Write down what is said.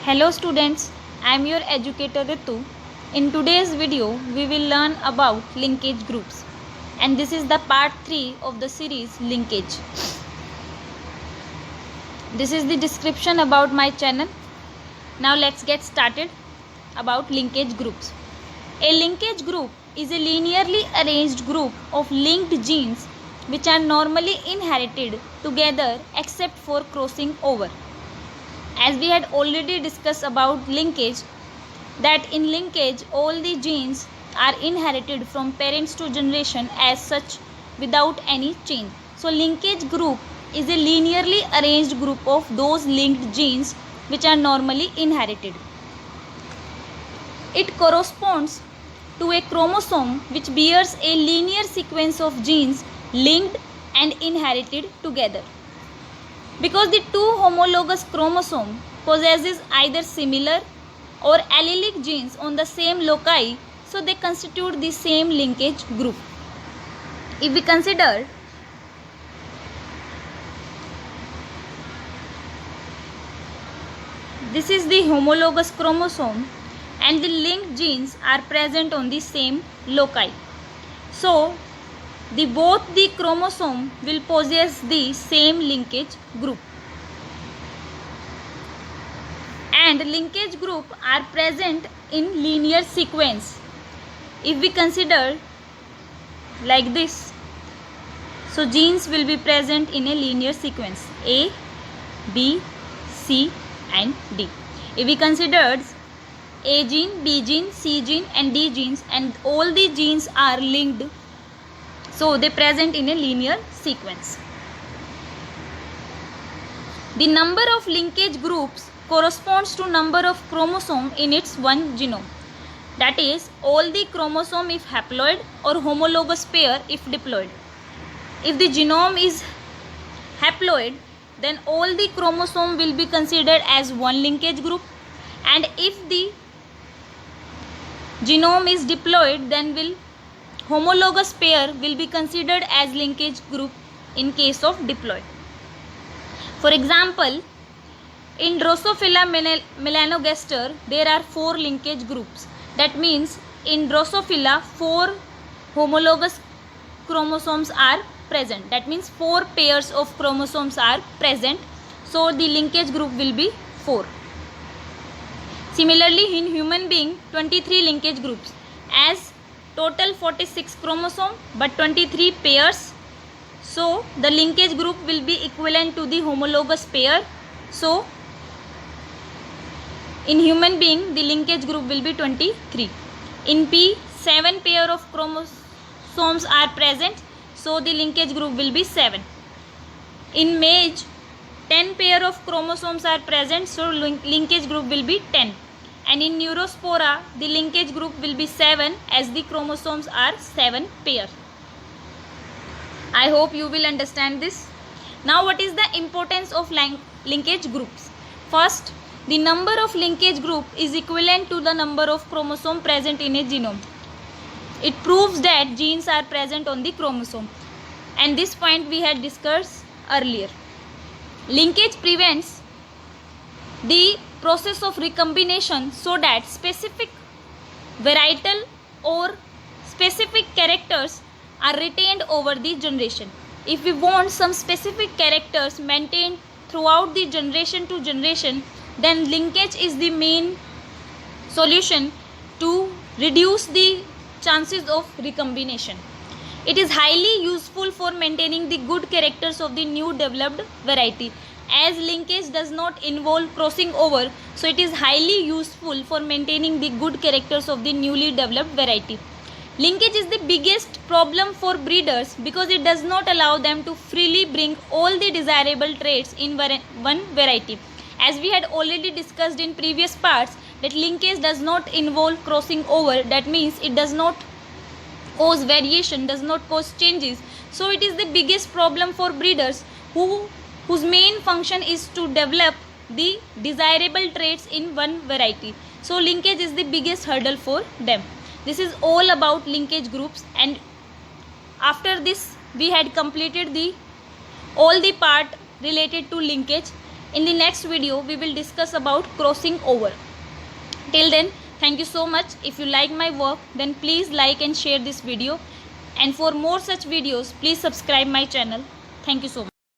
Hello students, I am your educator Ritu. In today's video, we will learn about linkage groups, and this is the part 3 of the series linkage. This is the description about my channel. Now let's get started about linkage groups. A linkage group is a linearly arranged group of linked genes which are normally inherited together except for crossing over. As we had already discussed about linkage, that in linkage all the genes are inherited from parents to generation as such without any change. So linkage group is a linearly arranged group of those linked genes which are normally inherited. It corresponds to a chromosome which bears a linear sequence of genes linked and inherited together. Because the two homologous chromosome possesses either similar or allelic genes on the same loci, so they constitute the same linkage group. If we consider this is the homologous chromosome and the linked genes are present on the same loci. So both the chromosome will possess the same linkage group, and linkage group are present in linear sequence. If we consider like this, so genes will be present in a linear sequence A, B, C and D. If we consider A gene, B gene, C gene and D genes, and all the genes are linked, so they present in a linear sequence. The number of linkage groups corresponds to number of chromosome in its one genome. That is, all the chromosome if haploid or homologous pair if diploid. If the genome is haploid, then all the chromosome will be considered as one linkage group, and if the genome is diploid, then homologous pair will be considered as linkage group in case of diploid. For example, in Drosophila melanogaster there are 4 linkage groups. That means in Drosophila 4 homologous chromosomes are present. That means 4 pairs of chromosomes are present. So the linkage group will be 4. Similarly, in human being 23 linkage groups, as total 46 chromosome but 23 pairs, so the linkage group will be equivalent to the homologous pair. So in human being the linkage group will be 23. In P 7 pair of chromosomes are present, so the linkage group will be 7. In mage 10 pair of chromosomes are present, so linkage group will be 10. And in Neurospora, the linkage group will be 7 as the chromosomes are 7 pair. I hope you will understand this. Now what is the importance of linkage groups? First, the number of linkage group is equivalent to the number of chromosome present in a genome. It proves that genes are present on the chromosome, and this point we had discussed earlier. Linkage prevents the process of recombination so that specific varietal or specific characters are retained over the generation. If we want some specific characters maintained throughout the generation to generation, then linkage is the main solution to reduce the chances of recombination. It is highly useful for maintaining the good characters of the new developed variety. As linkage does not involve crossing over, so it is highly useful for maintaining the good characters of the newly developed variety. Linkage is the biggest problem for breeders because it does not allow them to freely bring all the desirable traits in one variety. As we had already discussed in previous parts, that linkage does not involve crossing over, that means it does not cause variation, does not cause changes. So it is the biggest problem for breeders whose main function is to develop the desirable traits in one variety. So linkage is the biggest hurdle for them. This is all about linkage groups, and after this we had completed all the part related to linkage. In the next video, we will discuss about crossing over. Till then, thank you so much. If you like my work, then please like and share this video. And for more such videos, please subscribe my channel. Thank you so much.